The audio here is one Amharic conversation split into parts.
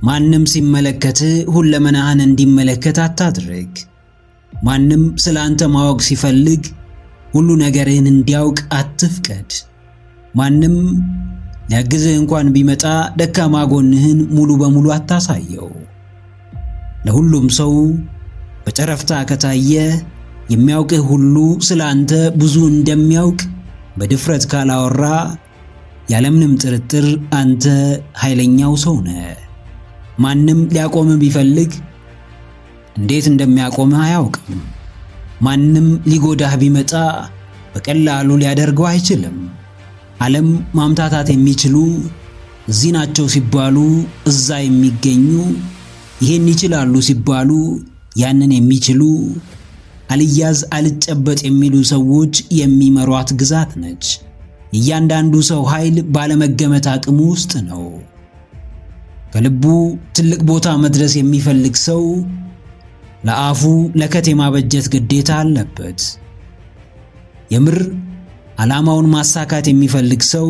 ማንም ሲመለከትህ ሁለመናህን እንዲመለከት አታድርግ። ማንም ስላንተ ማወቅ ሲፈልግ ሁሉ ነገርህን እንዲያውቅ አትፍቀድ። ማንም ሊያግዝህ እንኳን ቢመጣ ደካማ ጎንህን ሙሉ በሙሉ አታሳየው። ለሁሉም ሰው በጨረፍታ ከታየ የሚያውቅህ ሁሉ ስላንተ ብዙ እንደሚያውቅ በድፍረት ካላወራ ያለምንም ጥርጥር አንተ ኃይለኛው ሰው ነህ። ማንም ሊያቆምህ ቢፈልግ እንዴት እንደሚያቆምህ አያውቅም። ማንም ሊጎዳህ ቢመጣ በቀላሉ ሊያደርገው አይችልም። ዓለም ማምታታት የሚችሉ እዚህ ናቸው ሲባሉ እዛ የሚገኙ፣ ይሄን ይችላሉ ሲባሉ ያንን የሚችሉ፣ አልያዝ አልጨበጥ የሚሉ ሰዎች የሚመሯት ግዛት ነች። እያንዳንዱ ሰው ኃይል ባለመገመት አቅሙ ውስጥ ነው። ከልቡ ትልቅ ቦታ መድረስ የሚፈልግ ሰው ለአፉ ለከት የማበጀት ግዴታ አለበት። የምር ዓላማውን ማሳካት የሚፈልግ ሰው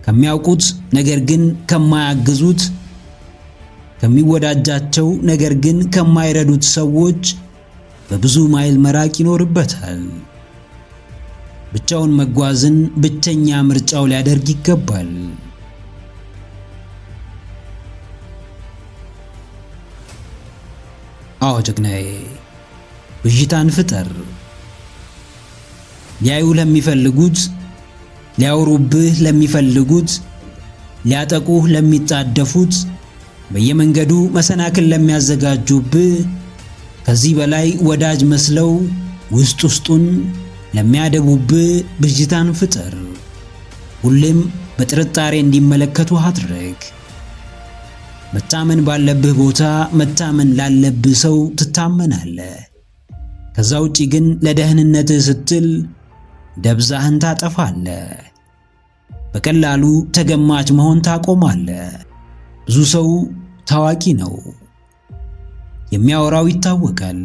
ከሚያውቁት ነገር ግን ከማያግዙት፣ ከሚወዳጃቸው ነገር ግን ከማይረዱት ሰዎች በብዙ ማይል መራቅ ይኖርበታል። ብቻውን መጓዝን ብቸኛ ምርጫው ሊያደርግ ይገባል። አዎ ጀግናዬ፣ ብዥታን ፍጠር። ሊያዩ ለሚፈልጉት፣ ሊያወሩብህ ለሚፈልጉት፣ ሊያጠቁህ ለሚጣደፉት፣ በየመንገዱ መሰናክል ለሚያዘጋጁብህ፣ ከዚህ በላይ ወዳጅ መስለው ውስጥ ውስጡን ለሚያደቡብህ ብዥታን ፍጠር። ሁሌም በጥርጣሬ እንዲመለከቱ አድርግ። መታመን ባለብህ ቦታ መታመን ላለብህ ሰው ትታመናለህ። ከዛ ውጪ ግን ለደህንነትህ ስትል ደብዛህን ታጠፋለህ። በቀላሉ ተገማች መሆን ታቆማለህ። ብዙ ሰው ታዋቂ ነው። የሚያወራው ይታወቃል።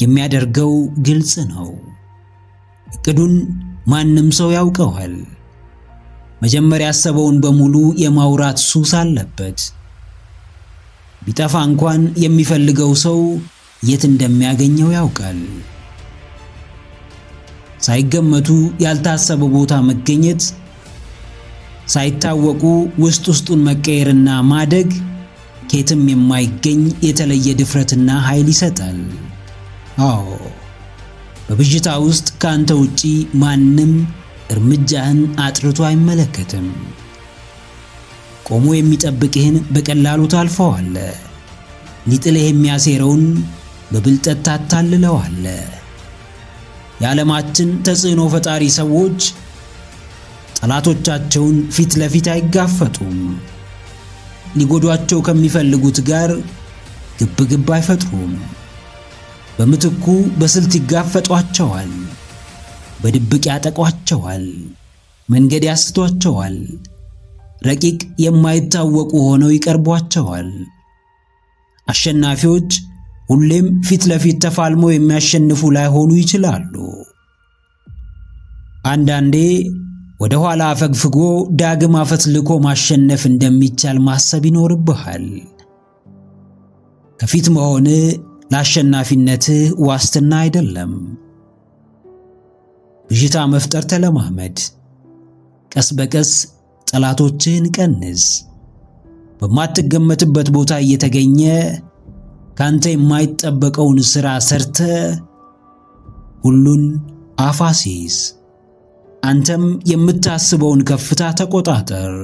የሚያደርገው ግልጽ ነው። እቅዱን ማንም ሰው ያውቀዋል። መጀመሪያ ያሰበውን በሙሉ የማውራት ሱስ አለበት። ቢጠፋ እንኳን የሚፈልገው ሰው የት እንደሚያገኘው ያውቃል። ሳይገመቱ ያልታሰበ ቦታ መገኘት፣ ሳይታወቁ ውስጥ ውስጡን መቀየርና ማደግ ከየትም የማይገኝ የተለየ ድፍረትና ኃይል ይሰጣል። አዎ፣ በብዥታ ውስጥ ካንተ ውጪ ማንም እርምጃህን አጥርቶ አይመለከትም። ቆሞ የሚጠብቅህን በቀላሉ ታልፈዋለህ። ሊጥልህ የሚያሴረውን በብልጠት ታታልለዋለህ። የዓለማችን ተጽዕኖ ፈጣሪ ሰዎች ጠላቶቻቸውን ፊት ለፊት አይጋፈጡም። ሊጎዷቸው ከሚፈልጉት ጋር ግብግብ አይፈጥሩም። በምትኩ በስልት ይጋፈጧቸዋል። በድብቅ ያጠቋቸዋል። መንገድ ያስቷቸዋል። ረቂቅ የማይታወቁ ሆነው ይቀርቧቸዋል። አሸናፊዎች ሁሌም ፊት ለፊት ተፋልመው የሚያሸንፉ ላይሆኑ ይችላሉ። አንዳንዴ ወደ ኋላ አፈግፍጎ ዳግም አፈትልኮ ማሸነፍ እንደሚቻል ማሰብ ይኖርብሃል። ከፊት መሆን ለአሸናፊነትህ ዋስትና አይደለም። ብዥታ መፍጠር ተለማመድ። ቀስ በቀስ ጠላቶችህን ቀንስ። በማትገመትበት ቦታ እየተገኘ ካንተ የማይጠበቀውን ሥራ ሰርተ ሁሉን አፋሲስ። አንተም የምታስበውን ከፍታ ተቆጣጠር።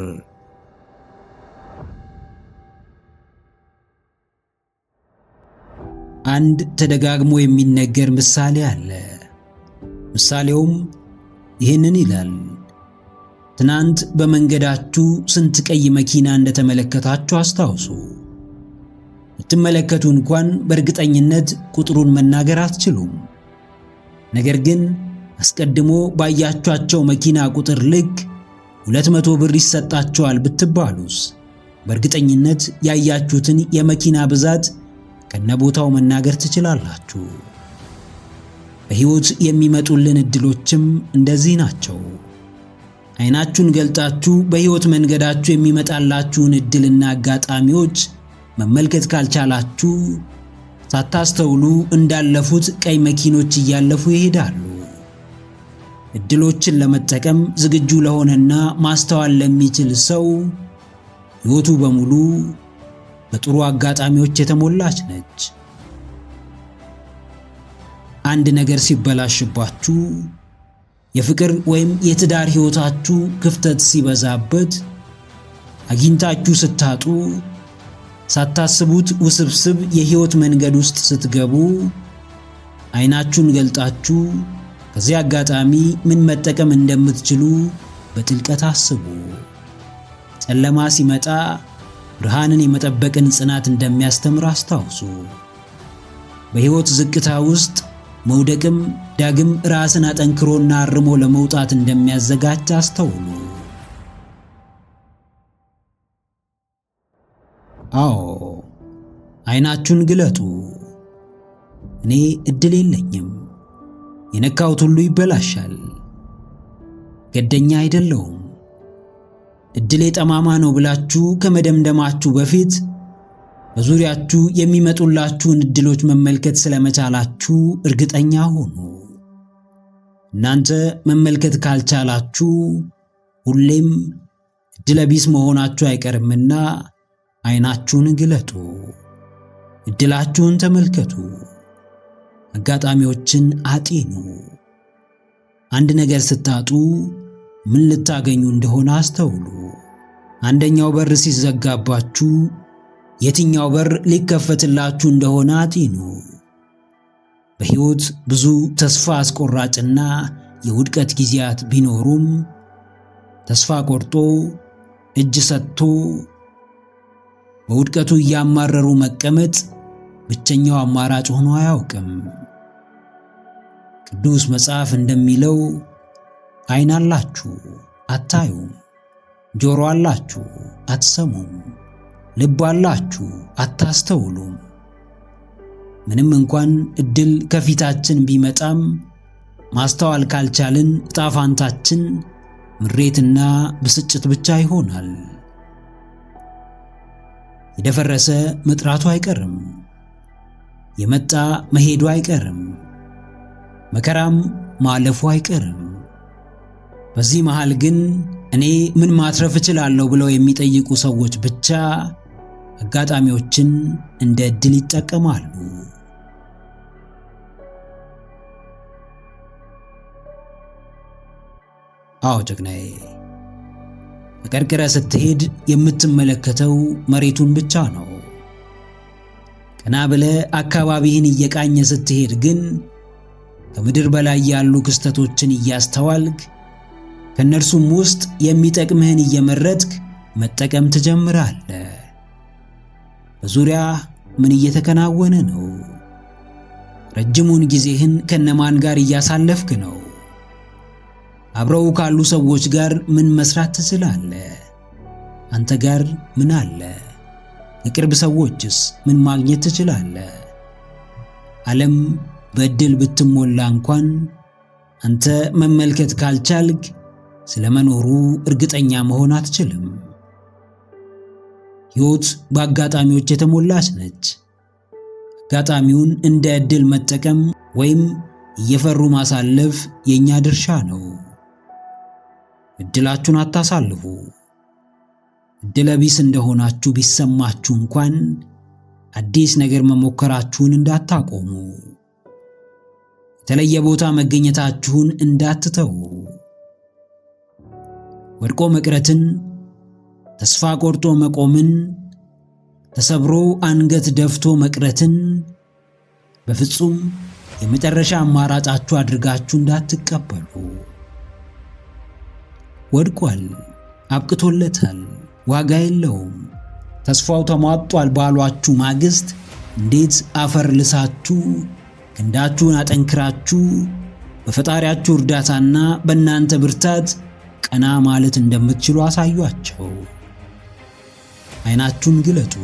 አንድ ተደጋግሞ የሚነገር ምሳሌ አለ። ምሳሌውም ይህንን ይላል። ትናንት በመንገዳችሁ ስንት ቀይ መኪና እንደተመለከታችሁ አስታውሱ። ብትመለከቱ እንኳን በእርግጠኝነት ቁጥሩን መናገር አትችሉም። ነገር ግን አስቀድሞ ባያችኋቸው መኪና ቁጥር ልክ 200 ብር ይሰጣችኋል ብትባሉስ በእርግጠኝነት ያያችሁትን የመኪና ብዛት ከነቦታው መናገር ትችላላችሁ። በሕይወት የሚመጡልን እድሎችም እንደዚህ ናቸው። ዓይናችሁን ገልጣችሁ በሕይወት መንገዳችሁ የሚመጣላችሁን ዕድልና አጋጣሚዎች መመልከት ካልቻላችሁ ሳታስተውሉ እንዳለፉት ቀይ መኪኖች እያለፉ ይሄዳሉ። ዕድሎችን ለመጠቀም ዝግጁ ለሆነና ማስተዋል ለሚችል ሰው ሕይወቱ በሙሉ በጥሩ አጋጣሚዎች የተሞላች ነች። አንድ ነገር ሲበላሽባችሁ፣ የፍቅር ወይም የትዳር ሕይወታችሁ ክፍተት ሲበዛበት፣ አግኝታችሁ ስታጡ፣ ሳታስቡት ውስብስብ የሕይወት መንገድ ውስጥ ስትገቡ ዓይናችሁን ገልጣችሁ ከዚህ አጋጣሚ ምን መጠቀም እንደምትችሉ በጥልቀት አስቡ። ጨለማ ሲመጣ ብርሃንን የመጠበቅን ጽናት እንደሚያስተምር አስታውሱ። በሕይወት ዝቅታ ውስጥ መውደቅም ዳግም ራስን አጠንክሮና አርሞ ለመውጣት እንደሚያዘጋጅ አስተውሉ። አዎ፣ ዓይናችሁን ግለጡ። እኔ ዕድል የለኝም፣ የነካሁት ሁሉ ይበላሻል፣ ገደኛ አይደለሁም፣ ዕድሌ ጠማማ ነው ብላችሁ ከመደምደማችሁ በፊት በዙሪያችሁ የሚመጡላችሁን ዕድሎች መመልከት ስለመቻላችሁ እርግጠኛ ሁኑ። እናንተ መመልከት ካልቻላችሁ ሁሌም ዕድለ ቢስ መሆናችሁ አይቀርምና ዓይናችሁን ግለጡ፣ ዕድላችሁን ተመልከቱ፣ አጋጣሚዎችን አጤኑ። አንድ ነገር ስታጡ ምን ልታገኙ እንደሆነ አስተውሉ። አንደኛው በር ሲዘጋባችሁ የትኛው በር ሊከፈትላችሁ እንደሆነ አጤኑ። በሕይወት ብዙ ተስፋ አስቆራጭና የውድቀት ጊዜያት ቢኖሩም ተስፋ ቆርጦ እጅ ሰጥቶ በውድቀቱ እያማረሩ መቀመጥ ብቸኛው አማራጭ ሆኖ አያውቅም። ቅዱስ መጽሐፍ እንደሚለው ዓይን አላችሁ አታዩም፣ ጆሮ አላችሁ አትሰሙም፣ ልብ አላችሁ አታስተውሉም። ምንም እንኳን ዕድል ከፊታችን ቢመጣም ማስተዋል ካልቻልን ዕጣ ፈንታችን ምሬትና ብስጭት ብቻ ይሆናል። የደፈረሰ መጥራቱ አይቀርም፣ የመጣ መሄዱ አይቀርም፣ መከራም ማለፉ አይቀርም። በዚህ መሃል ግን እኔ ምን ማትረፍ እችላለሁ ብለው የሚጠይቁ ሰዎች ብቻ አጋጣሚዎችን እንደ ዕድል ይጠቀማሉ። አዎ ጀግናዬ፣ በቀርቅረ ስትሄድ የምትመለከተው መሬቱን ብቻ ነው። ቀና ብለ አካባቢህን እየቃኘ ስትሄድ ግን ከምድር በላይ ያሉ ክስተቶችን እያስተዋልክ ከነርሱም ውስጥ የሚጠቅምህን እየመረጥክ መጠቀም ትጀምራለህ። በዙሪያ ምን እየተከናወነ ነው? ረጅሙን ጊዜህን ከነማን ጋር እያሳለፍክ ነው? አብረው ካሉ ሰዎች ጋር ምን መስራት ትችላለህ? አንተ ጋር ምን አለ? የቅርብ ሰዎችስ ምን ማግኘት ትችላለህ? ዓለም በዕድል ብትሞላ እንኳን አንተ መመልከት ካልቻልክ ስለመኖሩ እርግጠኛ መሆን አትችልም። ሕይወት በአጋጣሚዎች የተሞላች ነች። አጋጣሚውን እንደ ዕድል መጠቀም ወይም እየፈሩ ማሳለፍ የኛ ድርሻ ነው። ዕድላችሁን አታሳልፉ። ዕድለ ቢስ እንደሆናችሁ ቢሰማችሁ እንኳን አዲስ ነገር መሞከራችሁን እንዳታቆሙ። የተለየ ቦታ መገኘታችሁን እንዳትተዉ። ወድቆ መቅረትን፣ ተስፋ ቆርጦ መቆምን፣ ተሰብሮ አንገት ደፍቶ መቅረትን በፍጹም የመጨረሻ አማራጫችሁ አድርጋችሁ እንዳትቀበሉ። ወድቋል፣ አብቅቶለታል፣ ዋጋ የለውም፣ ተስፋው ተሟጧል ባሏችሁ ማግስት እንዴት አፈር ልሳችሁ ክንዳችሁን አጠንክራችሁ በፈጣሪያችሁ እርዳታና በእናንተ ብርታት ቀና ማለት እንደምትችሉ አሳዩአቸው። ዓይናችሁን ግለጡ።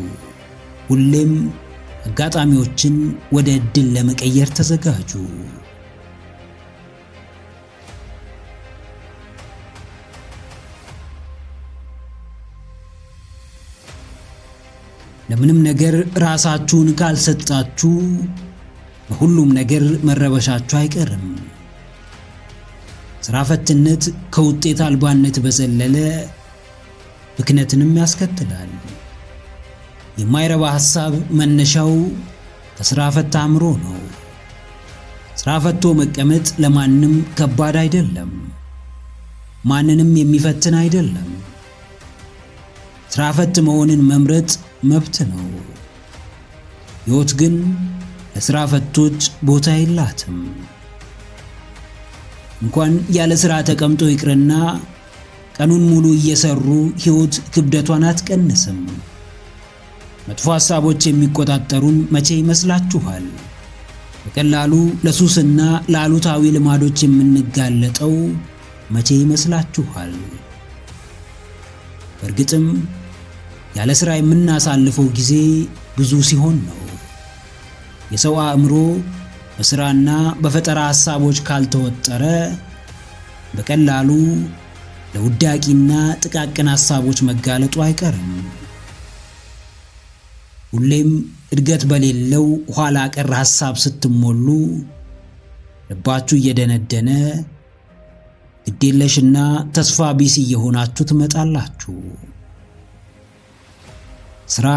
ሁሌም አጋጣሚዎችን ወደ ዕድል ለመቀየር ተዘጋጁ። ለምንም ነገር ራሳችሁን ካልሰጣችሁ በሁሉም ነገር መረበሻችሁ አይቀርም። ሥራ ፈትነት ከውጤት አልባነት በዘለለ ብክነትንም ያስከትላል። የማይረባ ሐሳብ መነሻው ከሥራ ፈት አእምሮ ነው። ሥራ ፈቶ መቀመጥ ለማንም ከባድ አይደለም፣ ማንንም የሚፈትን አይደለም። ሥራ ፈት መሆንን መምረጥ መብት ነው። ሕይወት ግን ለሥራ ፈቶች ቦታ የላትም። እንኳን ያለ ሥራ ተቀምጦ ይቅርና ቀኑን ሙሉ እየሰሩ ሕይወት ክብደቷን አትቀንስም። መጥፎ ሐሳቦች የሚቆጣጠሩን መቼ ይመስላችኋል? በቀላሉ ለሱስና ለአሉታዊ ልማዶች የምንጋለጠው መቼ ይመስላችኋል? በእርግጥም ያለ ሥራ የምናሳልፈው ጊዜ ብዙ ሲሆን ነው። የሰው አእምሮ በሥራና በፈጠራ ሐሳቦች ካልተወጠረ በቀላሉ ለውዳቂና ጥቃቅን ሐሳቦች መጋለጡ አይቀርም። ሁሌም እድገት በሌለው ኋላ ቀር ሐሳብ ስትሞሉ ልባችሁ እየደነደነ ግዴለሽና ተስፋ ቢስ እየሆናችሁ ትመጣላችሁ። ሥራ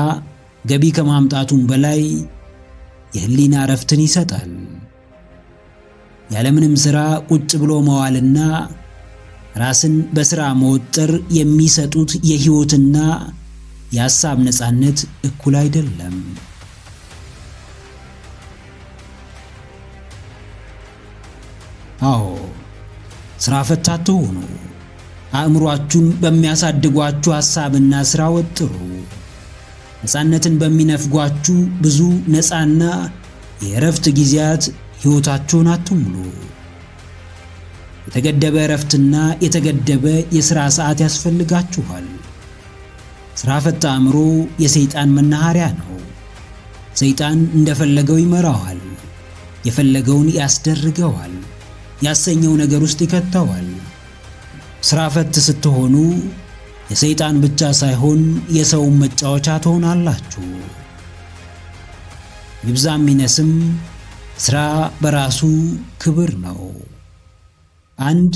ገቢ ከማምጣቱም በላይ የህሊና እረፍትን ይሰጣል። ያለምንም ሥራ ቁጭ ብሎ መዋልና ራስን በሥራ መወጠር የሚሰጡት የሕይወትና የሐሳብ ነፃነት እኩል አይደለም። አዎ፣ ሥራ ፈት አትሁኑ። አእምሯችሁን በሚያሳድጓችሁ ሐሳብና ሥራ ወጥሩ። ነፃነትን በሚነፍጓችሁ ብዙ ነፃና የእረፍት ጊዜያት ሕይወታችሁን አትሙሉ። የተገደበ እረፍትና የተገደበ የሥራ ሰዓት ያስፈልጋችኋል። ሥራ ፈት አእምሮ የሰይጣን መናኸሪያ ነው። ሰይጣን እንደፈለገው ይመራዋል፣ የፈለገውን ያስደርገዋል፣ ያሰኘው ነገር ውስጥ ይከተዋል። ሥራ ፈት ስትሆኑ የሰይጣን ብቻ ሳይሆን የሰውን መጫወቻ ትሆናላችሁ። ይብዛም ይነስም ሥራ በራሱ ክብር ነው። አንድ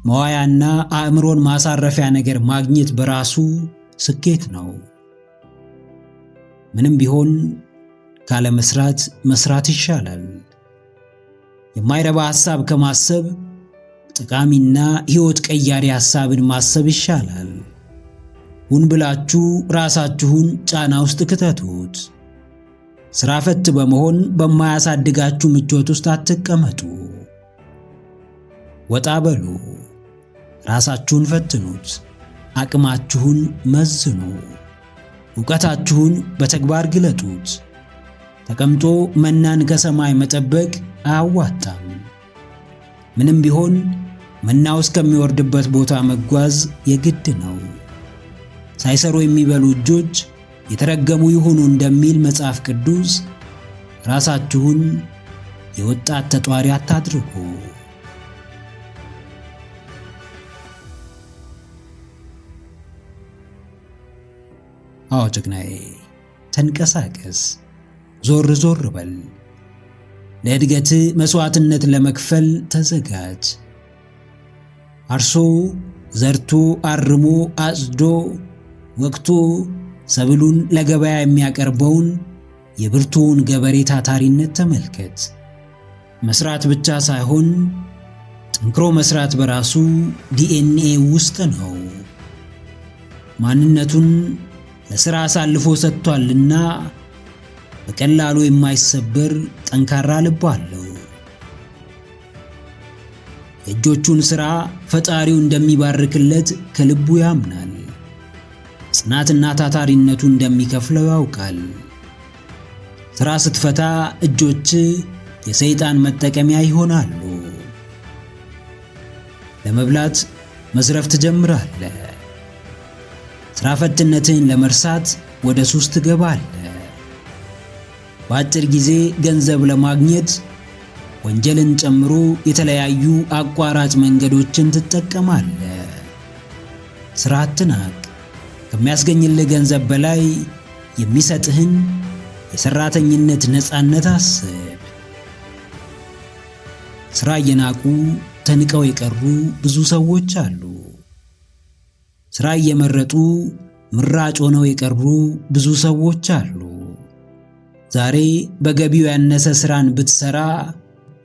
መዋያና አእምሮን ማሳረፊያ ነገር ማግኘት በራሱ ስኬት ነው። ምንም ቢሆን ካለ መስራት ይሻላል። የማይረባ ሐሳብ ከማሰብ ጠቃሚና ሕይወት ቀያሪ ሐሳብን ማሰብ ይሻላል። ሁን ብላችሁ ራሳችሁን ጫና ውስጥ ክተቱት። ሥራ ፈት በመሆን በማያሳድጋችሁ ምቾት ውስጥ አትቀመጡ። ወጣ በሉ። ራሳችሁን ፈትኑት። አቅማችሁን መዝኑ። ዕውቀታችሁን በተግባር ግለጡት። ተቀምጦ መናን ከሰማይ መጠበቅ አያዋጣም። ምንም ቢሆን መናው እስከሚወርድበት ቦታ መጓዝ የግድ ነው። ሳይሰሩ የሚበሉ እጆች የተረገሙ ይሁኑ እንደሚል መጽሐፍ ቅዱስ ራሳችሁን የወጣት ተጧሪ አታድርጉ። አዎ ጀግናዬ፣ ተንቀሳቀስ፣ ዞር ዞር በል። ለእድገት መስዋዕትነት ለመክፈል ተዘጋጅ። አርሶ ዘርቶ አርሞ አጽዶ ወቅቶ ሰብሉን ለገበያ የሚያቀርበውን የብርቱውን ገበሬ ታታሪነት ተመልከት። መስራት ብቻ ሳይሆን ጠንክሮ መስራት በራሱ ዲኤንኤ ውስጥ ነው። ማንነቱን ለሥራ አሳልፎ ሰጥቷልና በቀላሉ የማይሰበር ጠንካራ ልብ አለው። የእጆቹን ሥራ ፈጣሪው እንደሚባርክለት ከልቡ ያምናል። ጽናትና ታታሪነቱ እንደሚከፍለው ያውቃል። ሥራ ስትፈታ እጆች የሰይጣን መጠቀሚያ ይሆናሉ። ለመብላት መዝረፍ ትጀምራለህ። ሥራ ፈትነትን ለመርሳት ወደ ሱስ ትገባለህ። በአጭር ጊዜ ገንዘብ ለማግኘት ወንጀልን ጨምሮ የተለያዩ አቋራጭ መንገዶችን ትጠቀማለህ። ሥራ አትናቅ። ከሚያስገኝልህ ገንዘብ በላይ የሚሰጥህን የሰራተኝነት ነፃነት አስብ። ሥራ እየናቁ ተንቀው የቀሩ ብዙ ሰዎች አሉ። ሥራ እየመረጡ ምራጭ ሆነው የቀሩ ብዙ ሰዎች አሉ። ዛሬ በገቢው ያነሰ ሥራን ብትሠራ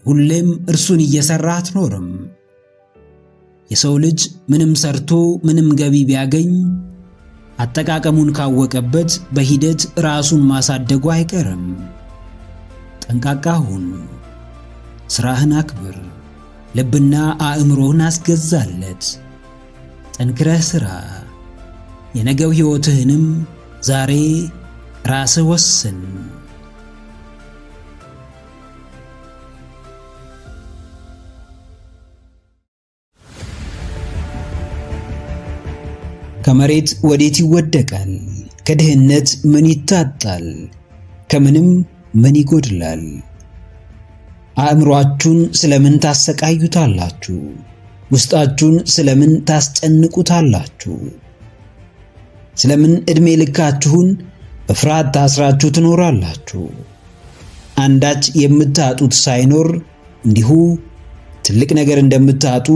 ሁሌም እርሱን እየሠራ አትኖርም። የሰው ልጅ ምንም ሰርቶ ምንም ገቢ ቢያገኝ አጠቃቀሙን ካወቀበት በሂደት ራሱን ማሳደጉ አይቀርም። ጠንቃቃ ሁን። ሥራህን አክብር። ልብና አእምሮህን አስገዛለት። ጠንክረህ ሥራ። የነገው ሕይወትህንም ዛሬ ራስህ ወስን። ከመሬት ወዴት ይወደቃል? ከድህነት ምን ይታጣል? ከምንም ምን ይጎድላል? አእምሮአችሁን ስለምን ታሰቃዩታላችሁ? ውስጣችሁን ስለምን ታስጨንቁታላችሁ? ስለምን ዕድሜ ልካችሁን በፍርሃት ታስራችሁ ትኖራላችሁ? አንዳች የምታጡት ሳይኖር እንዲሁ ትልቅ ነገር እንደምታጡ፣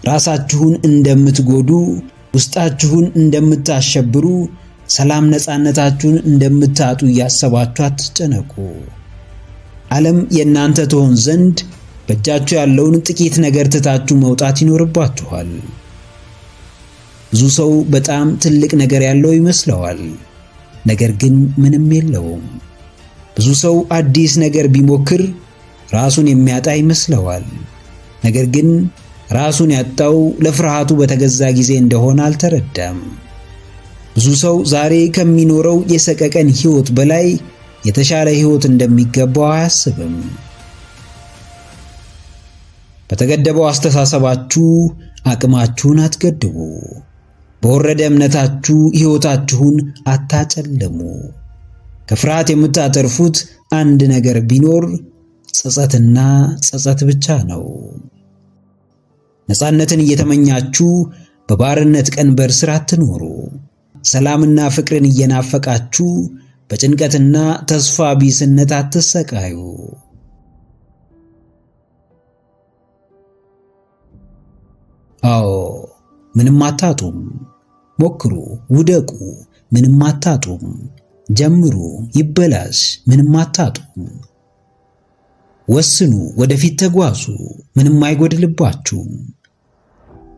ራሳችሁን እንደምትጎዱ፣ ውስጣችሁን እንደምታሸብሩ፣ ሰላም ነፃነታችሁን እንደምታጡ እያሰባችሁ አትጨነቁ። ዓለም የእናንተ ትሆን ዘንድ በእጃችሁ ያለውን ጥቂት ነገር ትታችሁ መውጣት ይኖርባችኋል። ብዙ ሰው በጣም ትልቅ ነገር ያለው ይመስለዋል፣ ነገር ግን ምንም የለውም። ብዙ ሰው አዲስ ነገር ቢሞክር ራሱን የሚያጣ ይመስለዋል፣ ነገር ግን ራሱን ያጣው ለፍርሃቱ በተገዛ ጊዜ እንደሆነ አልተረዳም። ብዙ ሰው ዛሬ ከሚኖረው የሰቀቀን ሕይወት በላይ የተሻለ ሕይወት እንደሚገባው አያስብም። በተገደበው አስተሳሰባችሁ አቅማችሁን አትገድቡ። በወረደ እምነታችሁ ሕይወታችሁን አታጨልሙ። ከፍርሃት የምታተርፉት አንድ ነገር ቢኖር ጸጸትና ጸጸት ብቻ ነው። ነፃነትን እየተመኛችሁ በባርነት ቀንበር ስር አትኖሩ። ሰላምና ፍቅርን እየናፈቃችሁ በጭንቀትና ተስፋ ቢስነት አትሰቃዩ። አዎ ምንም አታጡም። ሞክሩ፣ ውደቁ፣ ምንም አታጡም። ጀምሩ፣ ይበላሽ፣ ምንም አታጡም። ወስኑ፣ ወደፊት ተጓዙ፣ ምንም አይጎድልባችሁም።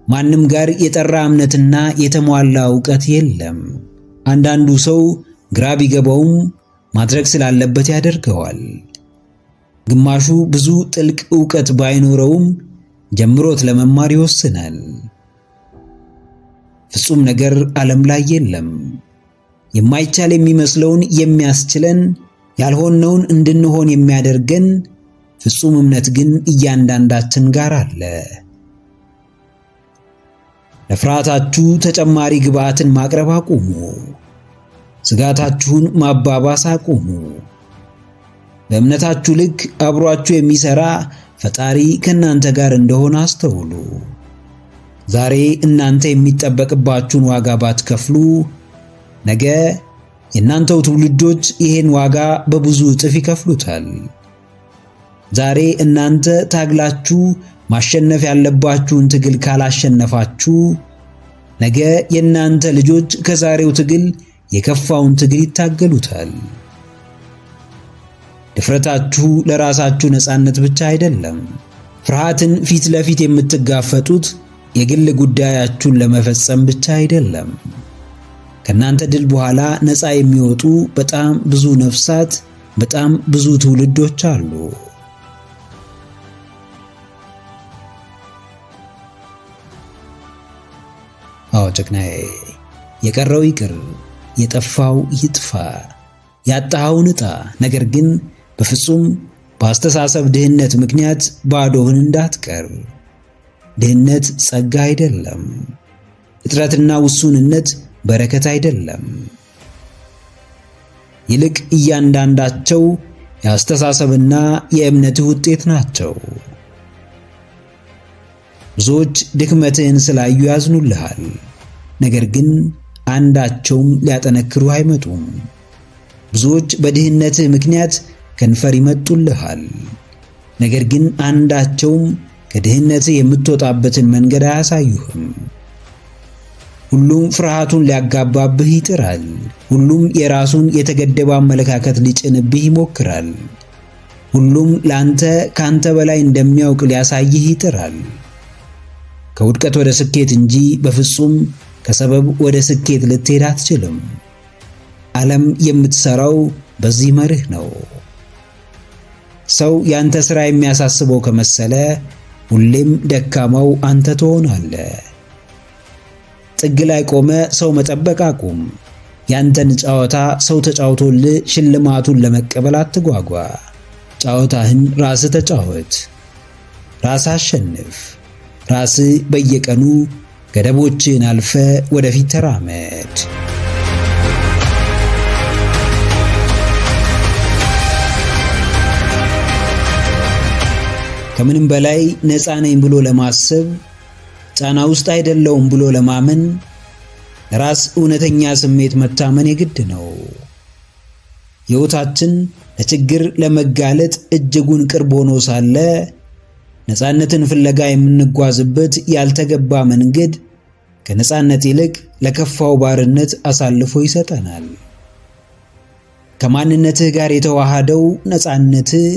ማንም ጋር የጠራ እምነትና የተሟላ ዕውቀት የለም። አንዳንዱ ሰው ግራ ቢገባውም ማድረግ ስላለበት ያደርገዋል። ግማሹ ብዙ ጥልቅ ዕውቀት ባይኖረውም ጀምሮት ለመማር ይወስናል። ፍጹም ነገር ዓለም ላይ የለም። የማይቻል የሚመስለውን የሚያስችለን፣ ያልሆነውን እንድንሆን የሚያደርገን ፍጹም እምነት ግን እያንዳንዳችን ጋር አለ። ለፍርሃታችሁ ተጨማሪ ግብዓትን ማቅረብ አቁሙ። ስጋታችሁን ማባባስ አቁሙ። በእምነታችሁ ልክ አብሯችሁ የሚሰራ ፈጣሪ ከእናንተ ጋር እንደሆነ አስተውሉ። ዛሬ እናንተ የሚጠበቅባችሁን ዋጋ ባትከፍሉ ነገ የእናንተው ትውልዶች ይሄን ዋጋ በብዙ እጥፍ ይከፍሉታል። ዛሬ እናንተ ታግላችሁ ማሸነፍ ያለባችሁን ትግል ካላሸነፋችሁ ነገ የእናንተ ልጆች ከዛሬው ትግል የከፋውን ትግል ይታገሉታል። ድፍረታችሁ ለራሳችሁ ነፃነት ብቻ አይደለም። ፍርሃትን ፊት ለፊት የምትጋፈጡት የግል ጉዳያችሁን ለመፈጸም ብቻ አይደለም። ከእናንተ ድል በኋላ ነፃ የሚወጡ በጣም ብዙ ነፍሳት፣ በጣም ብዙ ትውልዶች አሉ። አዎ ጀግናዬ፣ የቀረው ይቅር፣ የጠፋው ይጥፋ፣ ያጣኸውን ዕጣ። ነገር ግን በፍጹም በአስተሳሰብ ድህነት ምክንያት ባዶህን እንዳትቀር። ድህነት ጸጋ አይደለም። እጥረትና ውሱንነት በረከት አይደለም። ይልቅ እያንዳንዳቸው የአስተሳሰብና የእምነትህ ውጤት ናቸው። ብዙዎች ድክመትህን ስላዩ ያዝኑልሃል፣ ነገር ግን አንዳቸውም ሊያጠነክሩ አይመጡም። ብዙዎች በድህነትህ ምክንያት ከንፈር ይመጡልሃል፣ ነገር ግን አንዳቸውም ከድህነትህ የምትወጣበትን መንገድ አያሳዩህም። ሁሉም ፍርሃቱን ሊያጋባብህ ይጥራል። ሁሉም የራሱን የተገደበ አመለካከት ሊጭንብህ ይሞክራል። ሁሉም ላንተ ካንተ በላይ እንደሚያውቅ ሊያሳይህ ይጥራል። ከውድቀት ወደ ስኬት እንጂ በፍጹም ከሰበብ ወደ ስኬት ልትሄድ አትችልም። ዓለም የምትሰራው በዚህ መርህ ነው። ሰው ያንተ ሥራ የሚያሳስበው ከመሰለ ሁሌም ደካማው አንተ ትሆናለህ። ጥግ ላይ ቆመ ሰው መጠበቅ አቁም። ያንተን ጨዋታ ሰው ተጫውቶልህ ሽልማቱን ለመቀበል አትጓጓ። ጨዋታህን ራስህ ተጫወት፣ ራስህ አሸንፍ። ራስህ በየቀኑ ገደቦችን አልፈ ወደፊት ተራመድ። ከምንም በላይ ነፃ ነኝ ብሎ ለማሰብ፣ ጫና ውስጥ አይደለውም ብሎ ለማመን ለራስ እውነተኛ ስሜት መታመን የግድ ነው። ሕይወታችን ለችግር ለመጋለጥ እጅጉን ቅርብ ሆኖ ሳለ ነፃነትን ፍለጋ የምንጓዝበት ያልተገባ መንገድ ከነፃነት ይልቅ ለከፋው ባርነት አሳልፎ ይሰጠናል። ከማንነትህ ጋር የተዋሃደው ነፃነትህ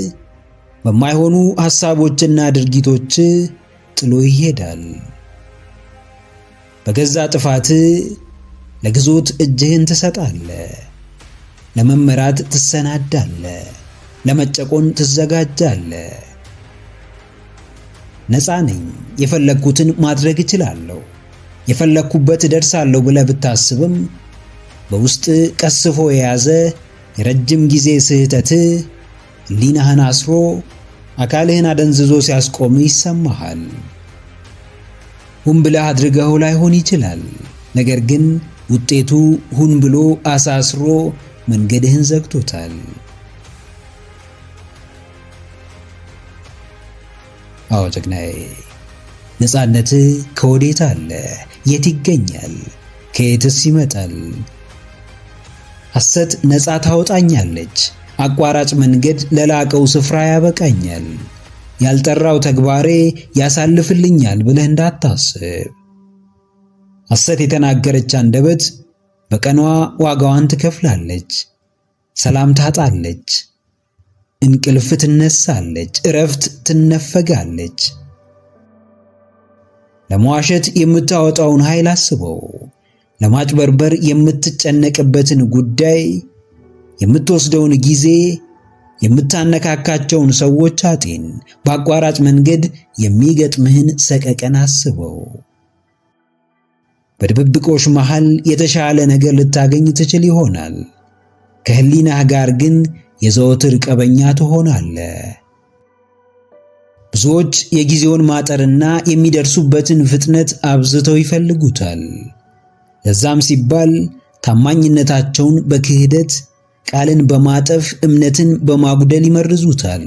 በማይሆኑ ሐሳቦችና ድርጊቶች ጥሎ ይሄዳል። በገዛ ጥፋትህ ለግዞት እጅህን ትሰጣለህ። ለመመራት ትሰናዳለህ። ለመጨቆን ትዘጋጃለህ። ነፃ ነኝ፣ የፈለግኩትን ማድረግ እችላለሁ፣ የፈለግኩበት እደርሳለሁ ብለህ ብታስብም በውስጥ ቀስፎ የያዘ የረጅም ጊዜ ስህተትህ ሕሊናህን አስሮ አካልህን አደንዝዞ ሲያስቆም ይሰማሃል። ሁን ብለህ አድርገው ላይሆን ይችላል፣ ነገር ግን ውጤቱ ሁን ብሎ አሳስሮ መንገድህን ዘግቶታል። አዎ ጀግናዬ፣ ነፃነትህ ከወዴት አለ? የት ይገኛል? ከየትስ ይመጣል? ሐሰት ነፃ ታወጣኛለች፣ አቋራጭ መንገድ ለላቀው ስፍራ ያበቃኛል፣ ያልጠራው ተግባሬ ያሳልፍልኛል ብለህ እንዳታስብ። ሐሰት የተናገረች አንደበት በቀኗ ዋጋዋን ትከፍላለች። ሰላም ታጣለች፣ እንቅልፍ ትነሳለች፣ እረፍት ትነፈጋለች። ለመዋሸት የምታወጣውን ኃይል አስበው። ለማጭበርበር የምትጨነቅበትን ጉዳይ፣ የምትወስደውን ጊዜ፣ የምታነካካቸውን ሰዎች አጤን። በአቋራጭ መንገድ የሚገጥምህን ሰቀቀን አስበው። በድብብቆሽ መሃል የተሻለ ነገር ልታገኝ ትችል ይሆናል። ከህሊናህ ጋር ግን የዘወትር ቀበኛ ትሆናለህ። ብዙዎች የጊዜውን ማጠርና የሚደርሱበትን ፍጥነት አብዝተው ይፈልጉታል። ለዛም ሲባል ታማኝነታቸውን በክህደት፣ ቃልን በማጠፍ፣ እምነትን በማጉደል ይመርዙታል።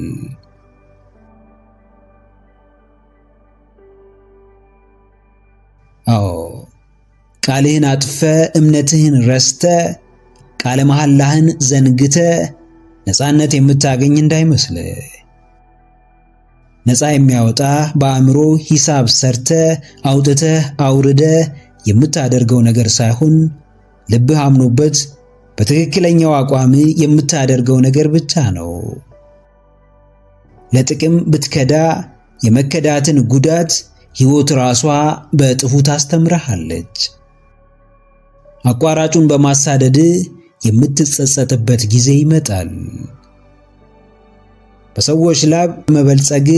አዎ ቃልህን አጥፈ፣ እምነትህን ረስተ፣ ቃለ መሐላህን ዘንግተ ነፃነት የምታገኝ እንዳይመስልህ። ነፃ የሚያወጣ በአእምሮ ሂሳብ ሰርተ አውጥተህ አውርደ የምታደርገው ነገር ሳይሆን ልብህ አምኖበት በትክክለኛው አቋም የምታደርገው ነገር ብቻ ነው። ለጥቅም ብትከዳ የመከዳትን ጉዳት ሕይወት ራሷ በእጥፉ ታስተምርሃለች። አቋራጩን በማሳደድ የምትጸጸትበት ጊዜ ይመጣል። በሰዎች ላብ መበልጸግ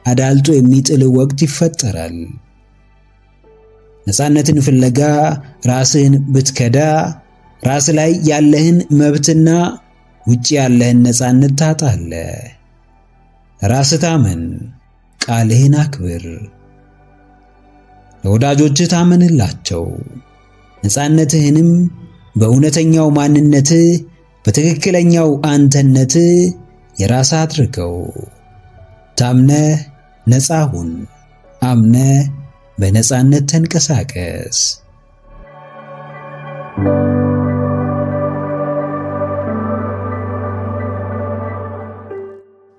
አዳልጦ የሚጥል ወቅት ይፈጠራል። ነፃነትን ፍለጋ ራስህን ብትከዳ ራስ ላይ ያለህን መብትና ውጪ ያለህን ነፃነት ታጣለህ። ራስህ ታመን፣ ቃልህን አክብር፣ ለወዳጆችህ ታመንላቸው። ነፃነትህንም በእውነተኛው ማንነትህ በትክክለኛው አንተነትህ የራስህ አድርገው። ታምነህ ነፃ ሁን፣ አምነህ በነፃነት ተንቀሳቀስ።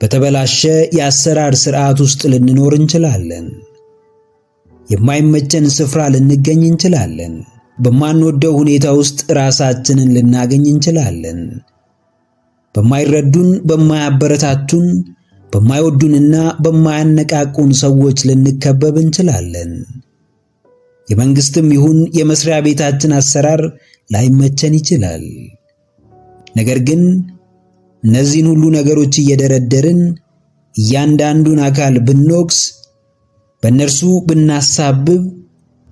በተበላሸ የአሰራር ስርዓት ውስጥ ልንኖር እንችላለን። የማይመቸን ስፍራ ልንገኝ እንችላለን። በማንወደው ሁኔታ ውስጥ ራሳችንን ልናገኝ እንችላለን። በማይረዱን፣ በማያበረታቱን፣ በማይወዱንና በማያነቃቁን ሰዎች ልንከበብ እንችላለን። የመንግስትም ይሁን የመስሪያ ቤታችን አሰራር ላይመቸን ይችላል። ነገር ግን እነዚህን ሁሉ ነገሮች እየደረደርን እያንዳንዱን አካል ብንወቅስ፣ በእነርሱ ብናሳብብ፣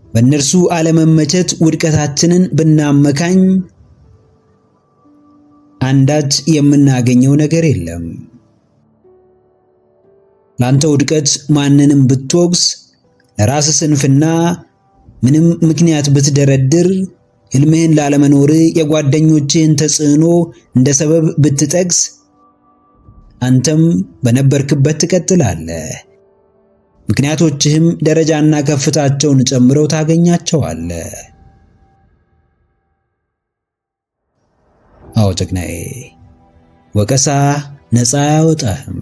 በእነርሱ አለመመቸት ውድቀታችንን ብናመካኝ አንዳች የምናገኘው ነገር የለም። ላንተ ውድቀት ማንንም ብትወቅስ፣ ለራስ ስንፍና ምንም ምክንያት ብትደረድር፣ ሕልምህን ላለመኖር የጓደኞችህን ተጽዕኖ እንደ ሰበብ ብትጠቅስ፣ አንተም በነበርክበት ትቀጥላለህ። ምክንያቶችህም ደረጃና ከፍታቸውን ጨምረው ታገኛቸዋለህ። አዎ ጀግናዬ፣ ወቀሳ ነፃ አያወጣህም።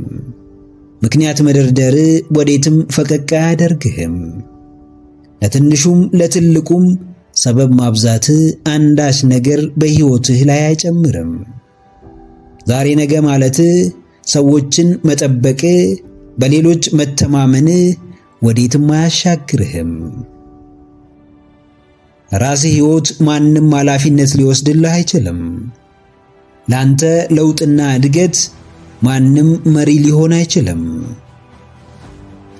ምክንያት መደርደር ወዴትም ፈቀቅ አያደርግህም። ለትንሹም ለትልቁም ሰበብ ማብዛት አንዳች ነገር በሕይወትህ ላይ አይጨምርም። ዛሬ ነገ ማለት ሰዎችን መጠበቅ፣ በሌሎች መተማመን ወዴትም አያሻግርህም። ራስህ ሕይወት ማንም ኃላፊነት ሊወስድልህ አይችልም። ላንተ ለውጥና እድገት ማንም መሪ ሊሆን አይችልም።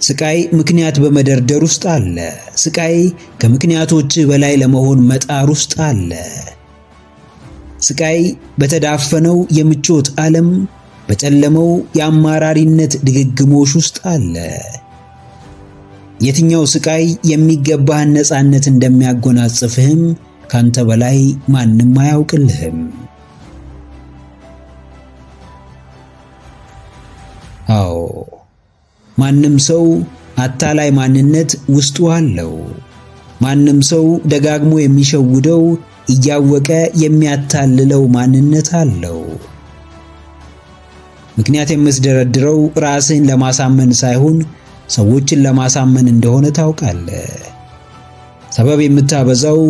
ስቃይ ምክንያት በመደርደር ውስጥ አለ። ስቃይ ከምክንያቶች በላይ ለመሆን መጣር ውስጥ አለ። ስቃይ በተዳፈነው የምቾት ዓለም፣ በጨለመው የአማራሪነት ድግግሞሽ ውስጥ አለ። የትኛው ስቃይ የሚገባህን ነፃነት እንደሚያጎናጽፍህም ካንተ በላይ ማንም አያውቅልህም። አዎ፣ ማንም ሰው አታላይ ማንነት ውስጡ አለው። ማንም ሰው ደጋግሞ የሚሸውደው እያወቀ የሚያታልለው ማንነት አለው። ምክንያት የምትደረድረው ራስህን ለማሳመን ሳይሆን ሰዎችን ለማሳመን እንደሆነ ታውቃለህ። ሰበብ የምታበዛው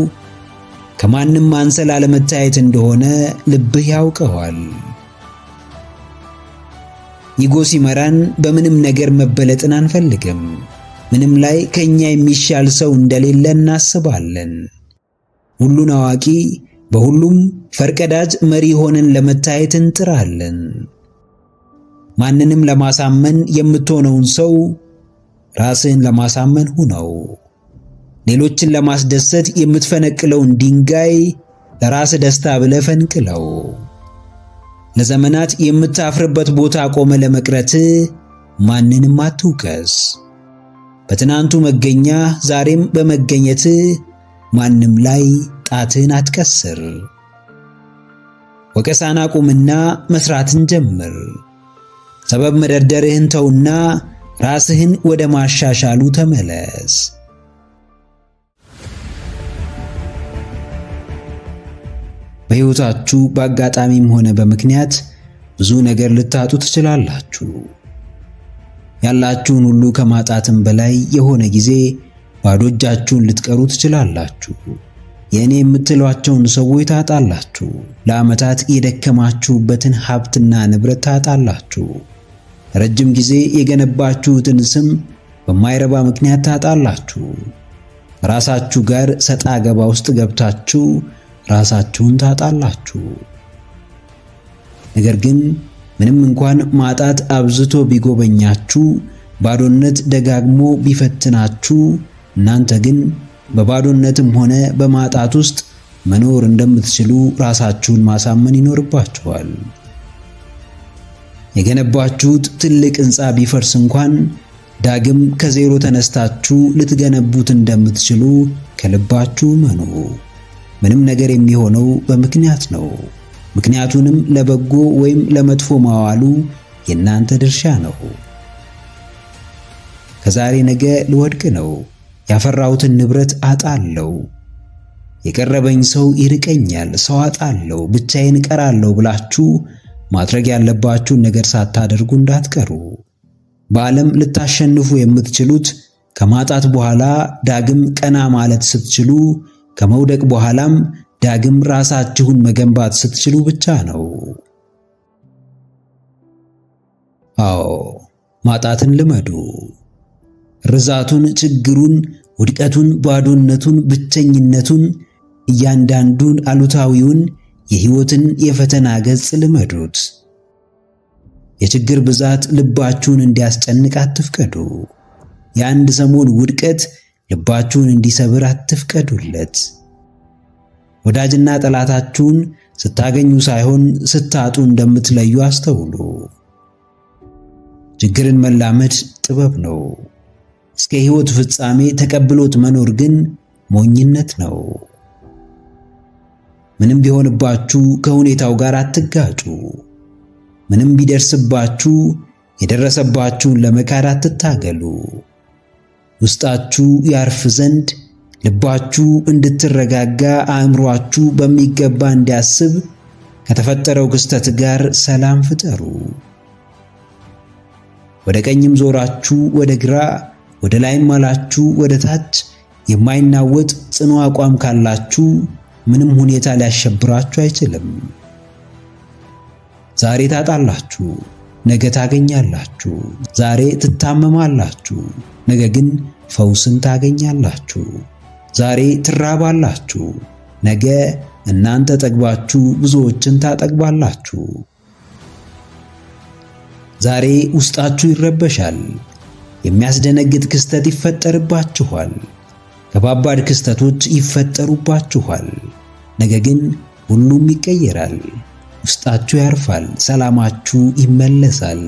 ከማንም አንሰ ላለመታየት እንደሆነ ልብህ ያውቀዋል። ኢጎ ሲመራን በምንም ነገር መበለጥን አንፈልግም። ምንም ላይ ከኛ የሚሻል ሰው እንደሌለ እናስባለን። ሁሉን አዋቂ፣ በሁሉም ፈርቀዳጅ መሪ ሆነን ለመታየት እንጥራለን። ማንንም ለማሳመን የምትሆነውን ሰው ራስህን ለማሳመን ሁነው። ሌሎችን ለማስደሰት የምትፈነቅለውን ድንጋይ ለራስ ደስታ ብለህ ፈንቅለው። ለዘመናት የምታፍርበት ቦታ ቆመ ለመቅረት ማንንም አትውቀስ። በትናንቱ መገኛ ዛሬም በመገኘት ማንም ላይ ጣትን አትቀስር። ወቀሳን አቁምና መስራትን ጀምር። ሰበብ መደርደርህን ተውና ራስህን ወደ ማሻሻሉ ተመለስ። በሕይወታችሁ በአጋጣሚም ሆነ በምክንያት ብዙ ነገር ልታጡ ትችላላችሁ። ያላችሁን ሁሉ ከማጣትም በላይ የሆነ ጊዜ ባዶ እጃችሁን ልትቀሩ ትችላላችሁ። የእኔ የምትሏቸውን ሰዎች ታጣላችሁ። ለዓመታት የደከማችሁበትን ሀብትና ንብረት ታጣላችሁ። ረጅም ጊዜ የገነባችሁትን ስም በማይረባ ምክንያት ታጣላችሁ። ራሳችሁ ጋር ሰጣ ገባ ውስጥ ገብታችሁ ራሳችሁን ታጣላችሁ። ነገር ግን ምንም እንኳን ማጣት አብዝቶ ቢጎበኛችሁ፣ ባዶነት ደጋግሞ ቢፈትናችሁ፣ እናንተ ግን በባዶነትም ሆነ በማጣት ውስጥ መኖር እንደምትችሉ ራሳችሁን ማሳመን ይኖርባችኋል። የገነባችሁት ትልቅ ሕንፃ ቢፈርስ እንኳን ዳግም ከዜሮ ተነስታችሁ ልትገነቡት እንደምትችሉ ከልባችሁ መኑ። ምንም ነገር የሚሆነው በምክንያት ነው። ምክንያቱንም ለበጎ ወይም ለመጥፎ ማዋሉ የእናንተ ድርሻ ነው። ከዛሬ ነገ ልወድቅ ነው፣ ያፈራሁትን ንብረት አጣለሁ፣ የቀረበኝ ሰው ይርቀኛል፣ ሰው አጣለሁ፣ ብቻዬን እቀራለሁ ብላችሁ ማድረግ ያለባችሁን ነገር ሳታደርጉ እንዳትቀሩ። በዓለም ልታሸንፉ የምትችሉት ከማጣት በኋላ ዳግም ቀና ማለት ስትችሉ፣ ከመውደቅ በኋላም ዳግም ራሳችሁን መገንባት ስትችሉ ብቻ ነው። አዎ፣ ማጣትን ልመዱ። ርዛቱን፣ ችግሩን፣ ውድቀቱን፣ ባዶነቱን፣ ብቸኝነቱን፣ እያንዳንዱን አሉታዊውን የሕይወትን የፈተና ገጽ ልመዱት። የችግር ብዛት ልባችሁን እንዲያስጨንቅ አትፍቀዱ። የአንድ ሰሞን ውድቀት ልባችሁን እንዲሰብር አትፍቀዱለት። ወዳጅና ጠላታችሁን ስታገኙ ሳይሆን ስታጡ እንደምትለዩ አስተውሉ። ችግርን መላመድ ጥበብ ነው። እስከ ሕይወት ፍጻሜ ተቀብሎት መኖር ግን ሞኝነት ነው። ምንም ቢሆንባችሁ ከሁኔታው ጋር አትጋጩ። ምንም ቢደርስባችሁ የደረሰባችሁን ለመካድ አትታገሉ። ውስጣችሁ ያርፍ ዘንድ፣ ልባችሁ እንድትረጋጋ፣ አእምሮአችሁ በሚገባ እንዲያስብ ከተፈጠረው ክስተት ጋር ሰላም ፍጠሩ። ወደ ቀኝም ዞራችሁ ወደ ግራ፣ ወደ ላይም አላችሁ ወደ ታች የማይናወጥ ጽኑ አቋም ካላችሁ ምንም ሁኔታ ሊያሸብራችሁ አይችልም። ዛሬ ታጣላችሁ፣ ነገ ታገኛላችሁ። ዛሬ ትታመማላችሁ፣ ነገ ግን ፈውስን ታገኛላችሁ። ዛሬ ትራባላችሁ፣ ነገ እናንተ ጠግባችሁ ብዙዎችን ታጠግባላችሁ። ዛሬ ውስጣችሁ ይረበሻል፣ የሚያስደነግጥ ክስተት ይፈጠርባችኋል፣ ከባባድ ክስተቶች ይፈጠሩባችኋል። ነገ ግን ሁሉም ይቀየራል። ውስጣችሁ ያርፋል፣ ሰላማችሁ ይመለሳል።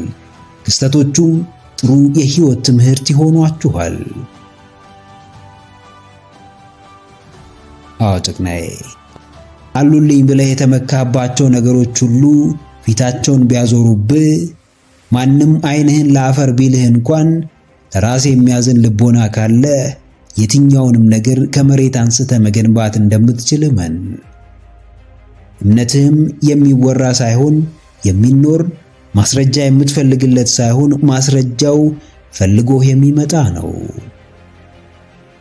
ክስተቶቹም ጥሩ የሕይወት ትምህርት ይሆኗችኋል። አዎ ጭቅናዬ፣ አሉልኝ ብለህ የተመካባቸው ነገሮች ሁሉ ፊታቸውን ቢያዞሩብህ፣ ማንም ዓይንህን ለአፈር ቢልህ እንኳን ለራስ የሚያዝን ልቦና ካለ የትኛውንም ነገር ከመሬት አንስተ መገንባት እንደምትችል እመን። እምነትህም የሚወራ ሳይሆን የሚኖር፣ ማስረጃ የምትፈልግለት ሳይሆን ማስረጃው ፈልጎህ የሚመጣ ነው።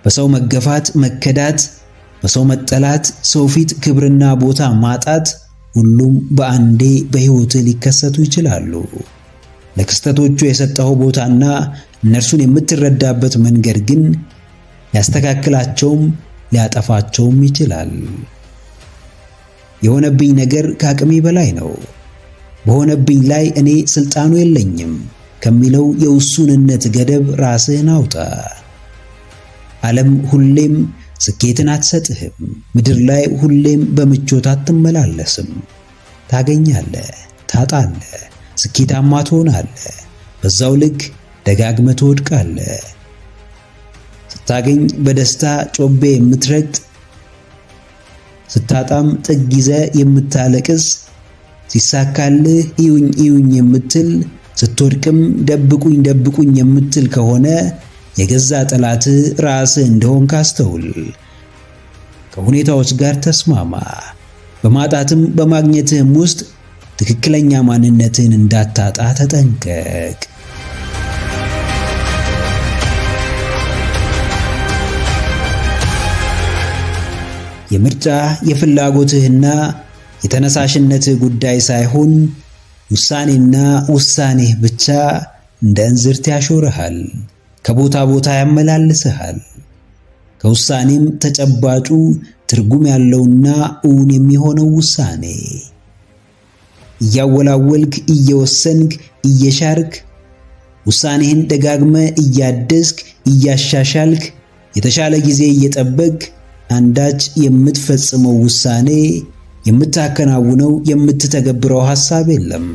በሰው መገፋት፣ መከዳት፣ በሰው መጠላት፣ ሰው ፊት ክብርና ቦታ ማጣት ሁሉም በአንዴ በሕይወትህ ሊከሰቱ ይችላሉ። ለክስተቶቹ የሰጠኸው ቦታና እነርሱን የምትረዳበት መንገድ ግን ሊያስተካክላቸውም ሊያጠፋቸውም ይችላል። የሆነብኝ ነገር ከአቅሜ በላይ ነው፣ በሆነብኝ ላይ እኔ ስልጣኑ የለኝም ከሚለው የውሱንነት ገደብ ራስህን አውጣ። ዓለም ሁሌም ስኬትን አትሰጥህም። ምድር ላይ ሁሌም በምቾት አትመላለስም። ታገኛለህ፣ ታጣለህ፣ ስኬታማ ትሆናለህ፣ በዛው ልክ ደጋግመህ ትወድቃለህ። ስታገኝ በደስታ ጮቤ የምትረግጥ፣ ስታጣም ጥግ ይዘህ የምታለቅስ፣ ሲሳካልህ እዩኝ እዩኝ የምትል፣ ስትወድቅም ደብቁኝ ደብቁኝ የምትል ከሆነ የገዛ ጠላትህ ራስህ እንደሆንክ አስተውል። ከሁኔታዎች ጋር ተስማማ። በማጣትም በማግኘትህም ውስጥ ትክክለኛ ማንነትህን እንዳታጣ ተጠንቀቅ። የምርጫ የፍላጎትህና የተነሳሽነትህ ጉዳይ ሳይሆን ውሳኔና ውሳኔህ ብቻ እንደ እንዝርት ያሾርሃል፣ ከቦታ ቦታ ያመላልስሃል። ከውሳኔም ተጨባጩ ትርጉም ያለውና እውን የሚሆነው ውሳኔ። እያወላወልክ እየወሰንክ እየሻርክ ውሳኔህን ደጋግመ እያደስክ እያሻሻልክ የተሻለ ጊዜ እየጠበቅ አንዳች የምትፈጽመው ውሳኔ፣ የምታከናውነው የምትተገብረው ሐሳብ የለም።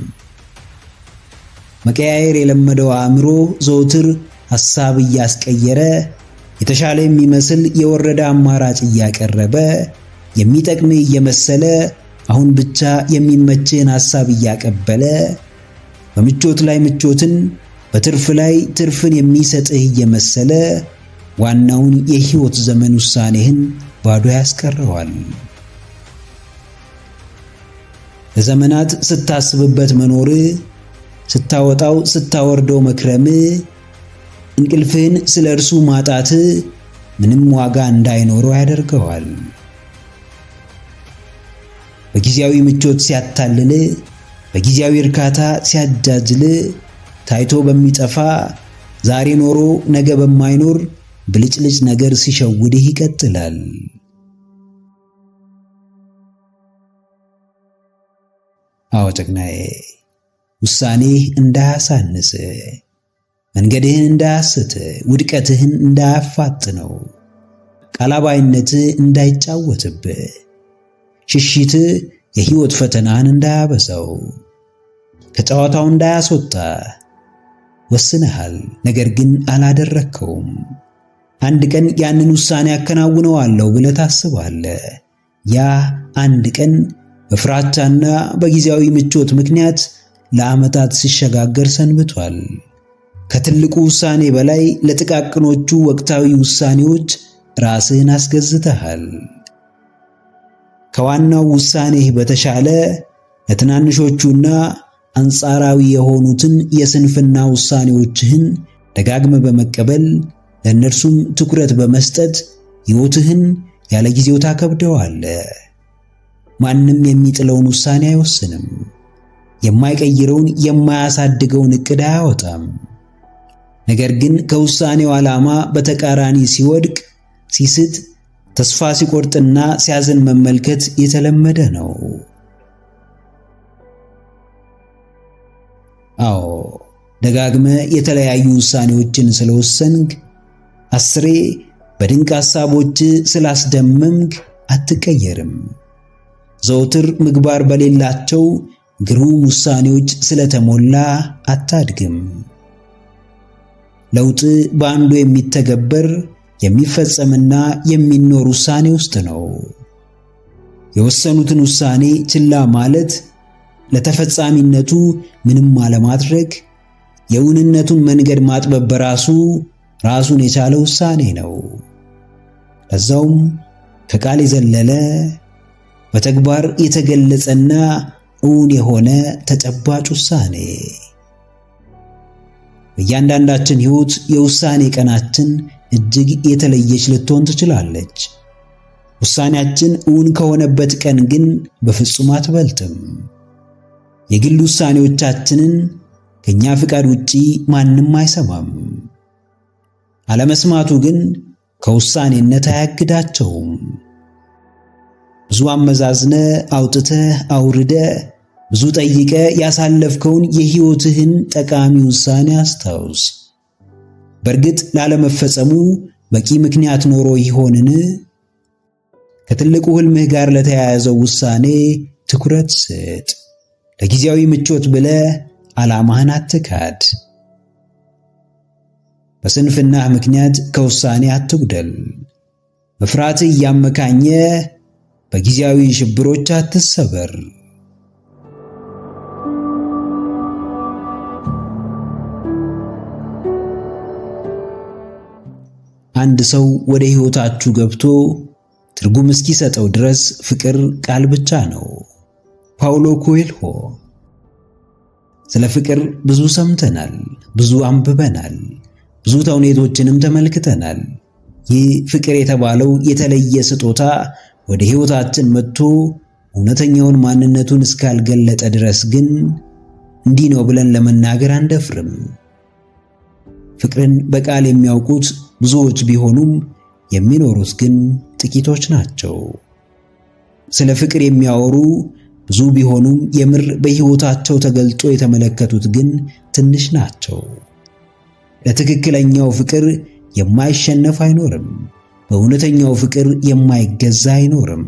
መቀያየር የለመደው አእምሮ ዘውትር ሐሳብ እያስቀየረ የተሻለ የሚመስል የወረደ አማራጭ እያቀረበ የሚጠቅምህ እየመሰለ አሁን ብቻ የሚመችህን ሐሳብ እያቀበለ በምቾት ላይ ምቾትን በትርፍ ላይ ትርፍን የሚሰጥህ እየመሰለ ዋናውን የሕይወት ዘመን ውሳኔህን ባዶ ያስቀረዋል። ለዘመናት ስታስብበት መኖር፣ ስታወጣው ስታወርደው መክረም፣ እንቅልፍህን ስለ እርሱ ማጣት ምንም ዋጋ እንዳይኖረው ያደርገዋል። በጊዜያዊ ምቾት ሲያታልል፣ በጊዜያዊ እርካታ ሲያጃጅል፣ ታይቶ በሚጠፋ ዛሬ ኖሮ ነገ በማይኖር ብልጭልጭ ነገር ሲሸውድህ ይቀጥላል። አዎ ጀግናዬ፣ ውሳኔህ እንዳያሳንስ፣ መንገድህን እንዳያስት፣ ውድቀትህን እንዳያፋጥነው፣ ቃላባይነትህ እንዳይጫወትብህ፣ ሽሽትህ የሕይወት ፈተናህን እንዳያበዛው፣ ከጨዋታው እንዳያስወጣ ወስነሃል። ነገር ግን አላደረከውም። አንድ ቀን ያንን ውሳኔ አከናውነዋለሁ ብለህ ታስባለህ። ያ አንድ ቀን በፍራቻና በጊዜያዊ ምቾት ምክንያት ለዓመታት ሲሸጋገር ሰንብቷል። ከትልቁ ውሳኔ በላይ ለጥቃቅኖቹ ወቅታዊ ውሳኔዎች ራስህን አስገዝተሃል። ከዋናው ውሳኔህ በተሻለ ለትናንሾቹና አንጻራዊ የሆኑትን የስንፍና ውሳኔዎችህን ደጋግመ በመቀበል ለእነርሱም ትኩረት በመስጠት ሕይወትህን ያለ ጊዜው ታከብደዋለህ። ማንም የሚጥለውን ውሳኔ አይወስንም። የማይቀይረውን የማያሳድገውን ዕቅድ አያወጣም። ነገር ግን ከውሳኔው ዓላማ በተቃራኒ ሲወድቅ፣ ሲስት፣ ተስፋ ሲቆርጥና ሲያዝን መመልከት የተለመደ ነው። አዎ ደጋግመ የተለያዩ ውሳኔዎችን ስለወሰንክ፣ አስሬ በድንቅ ሐሳቦች ስላስደመምክ አትቀየርም። ዘውትር ምግባር በሌላቸው ግሩም ውሳኔዎች ስለተሞላ አታድግም። ለውጥ በአንዱ የሚተገበር የሚፈጸምና የሚኖር ውሳኔ ውስጥ ነው። የወሰኑትን ውሳኔ ችላ ማለት፣ ለተፈጻሚነቱ ምንም አለማድረግ፣ የእውንነቱን መንገድ ማጥበብ በራሱ ራሱን የቻለ ውሳኔ ነው። ለዛውም ከቃል የዘለለ በተግባር የተገለጸና እውን የሆነ ተጨባጭ ውሳኔ። በእያንዳንዳችን ሕይወት የውሳኔ ቀናችን እጅግ የተለየች ልትሆን ትችላለች። ውሳኔያችን እውን ከሆነበት ቀን ግን በፍጹም አትበልጥም። የግል ውሳኔዎቻችንን ከኛ ፍቃድ ውጪ ማንም አይሰማም። አለመስማቱ ግን ከውሳኔነት አያግዳቸውም። ብዙ አመዛዝነ አውጥተ አውርደ ብዙ ጠይቀ ያሳለፍከውን የሕይወትህን ጠቃሚ ውሳኔ አስታውስ። በእርግጥ ላለመፈጸሙ በቂ ምክንያት ኖሮ ይሆንን? ከትልቁ ሕልምህ ጋር ለተያያዘው ውሳኔ ትኩረት ስጥ። ለጊዜያዊ ምቾት ብለ ዓላማህን አትካድ። በስንፍናህ ምክንያት ከውሳኔ አትጉደል። በፍርሃትህ እያመካኘ በጊዜያዊ ሽብሮች አትሰበር። አንድ ሰው ወደ ሕይወታችሁ ገብቶ ትርጉም እስኪሰጠው ድረስ ፍቅር ቃል ብቻ ነው። ፓውሎ ኮኤልሆ። ስለ ፍቅር ብዙ ሰምተናል፣ ብዙ አንብበናል፣ ብዙ ተውኔቶችንም ተመልክተናል። ይህ ፍቅር የተባለው የተለየ ስጦታ ወደ ሕይወታችን መጥቶ እውነተኛውን ማንነቱን እስካልገለጠ ድረስ ግን እንዲህ ነው ብለን ለመናገር አንደፍርም። ፍቅርን በቃል የሚያውቁት ብዙዎች ቢሆኑም የሚኖሩት ግን ጥቂቶች ናቸው። ስለ ፍቅር የሚያወሩ ብዙ ቢሆኑም የምር በሕይወታቸው ተገልጦ የተመለከቱት ግን ትንሽ ናቸው። ለትክክለኛው ፍቅር የማይሸነፍ አይኖርም። በእውነተኛው ፍቅር የማይገዛ አይኖርም።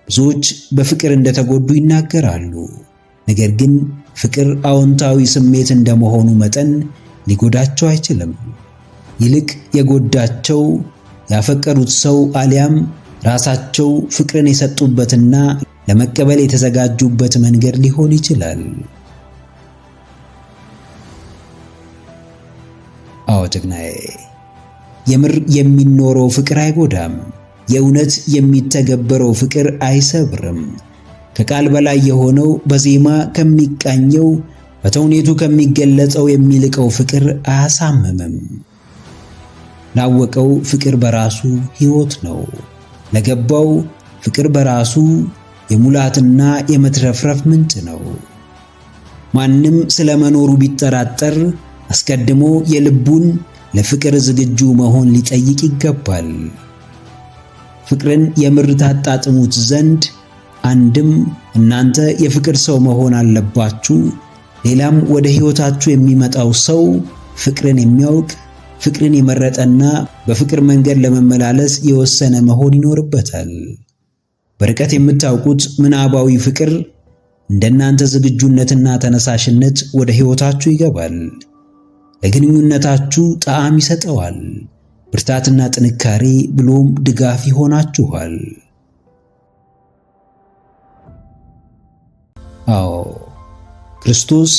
ብዙዎች በፍቅር እንደተጎዱ ይናገራሉ። ነገር ግን ፍቅር አዎንታዊ ስሜት እንደመሆኑ መጠን ሊጎዳቸው አይችልም። ይልቅ የጎዳቸው ያፈቀሩት ሰው አሊያም ራሳቸው ፍቅርን የሰጡበትና ለመቀበል የተዘጋጁበት መንገድ ሊሆን ይችላል። አዎ ጀግናዬ፣ የምር የሚኖረው ፍቅር አይጎዳም። የእውነት የሚተገበረው ፍቅር አይሰብርም። ከቃል በላይ የሆነው በዜማ ከሚቃኘው በተውኔቱ ከሚገለጸው የሚልቀው ፍቅር አያሳምምም። ላወቀው ፍቅር በራሱ ሕይወት ነው። ለገባው ፍቅር በራሱ የሙላትና የመትረፍረፍ ምንጭ ነው። ማንም ስለ መኖሩ ቢጠራጠር አስቀድሞ የልቡን ለፍቅር ዝግጁ መሆን ሊጠይቅ ይገባል። ፍቅርን የምር ታጣጥሙት ዘንድ አንድም እናንተ የፍቅር ሰው መሆን አለባችሁ፣ ሌላም ወደ ሕይወታችሁ የሚመጣው ሰው ፍቅርን የሚያውቅ ፍቅርን የመረጠና በፍቅር መንገድ ለመመላለስ የወሰነ መሆን ይኖርበታል። በርቀት የምታውቁት ምናባዊ ፍቅር እንደናንተ ዝግጁነትና ተነሳሽነት ወደ ሕይወታችሁ ይገባል። ለግንኙነታችሁ ጣዕም ይሰጠዋል። ብርታትና ጥንካሬ ብሎም ድጋፍ ይሆናችኋል። አዎ ክርስቶስ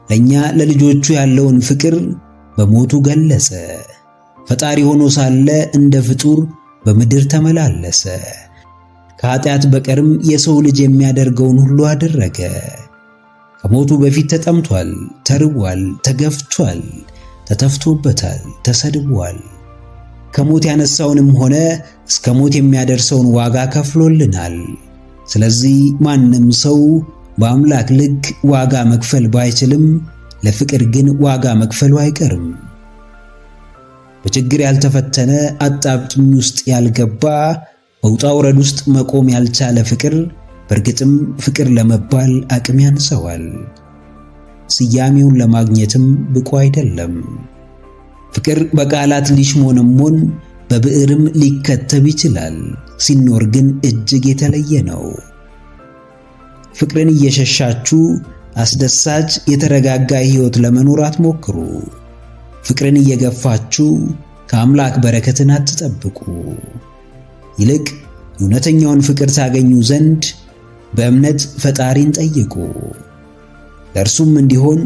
ለኛ ለልጆቹ ያለውን ፍቅር በሞቱ ገለጸ። ፈጣሪ ሆኖ ሳለ እንደ ፍጡር በምድር ተመላለሰ። ከኃጢአት በቀርም የሰው ልጅ የሚያደርገውን ሁሉ አደረገ። ከሞቱ በፊት ተጠምቷል፣ ተርቧል፣ ተገፍቷል፣ ተተፍቶበታል፣ ተሰድቧል። ከሞት ያነሳውንም ሆነ እስከ ሞት የሚያደርሰውን ዋጋ ከፍሎልናል። ስለዚህ ማንም ሰው በአምላክ ልክ ዋጋ መክፈል ባይችልም ለፍቅር ግን ዋጋ መክፈሉ አይቀርም። በችግር ያልተፈተነ አጣብቂኝ ውስጥ ያልገባ በውጣ ውረድ ውስጥ መቆም ያልቻለ ፍቅር በእርግጥም ፍቅር ለመባል አቅም ያንሰዋል። ስያሜውን ለማግኘትም ብቁ አይደለም። ፍቅር በቃላት ሊሽሞነሞን በብዕርም ሊከተብ ይችላል። ሲኖር ግን እጅግ የተለየ ነው። ፍቅርን እየሸሻችሁ አስደሳች የተረጋጋ ሕይወት ለመኖር አትሞክሩ። ፍቅርን እየገፋችሁ ከአምላክ በረከትን አትጠብቁ። ይልቅ እውነተኛውን ፍቅር ታገኙ ዘንድ በእምነት ፈጣሪን ጠይቁ። ለእርሱም እንዲሆን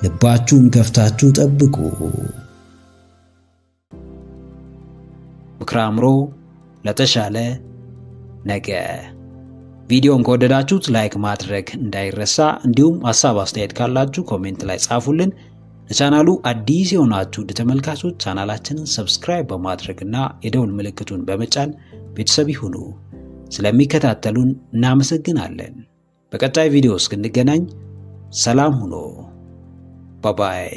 ልባችሁን ከፍታችሁ ጠብቁ። ምክረ አእምሮ ለተሻለ ነገ። ቪዲዮን ከወደዳችሁት ላይክ ማድረግ እንዳይረሳ፣ እንዲሁም ሐሳብ አስተያየት ካላችሁ ኮሜንት ላይ ጻፉልን። ለቻናሉ አዲስ የሆናችሁ ተመልካቾች ቻናላችንን ሰብስክራይብ በማድረግና የደውል ምልክቱን በመጫን ቤተሰብ ይሁኑ። ስለሚከታተሉን እናመሰግናለን። በቀጣይ ቪዲዮ እስክንገናኝ ሰላም ሁኑ። ባባይ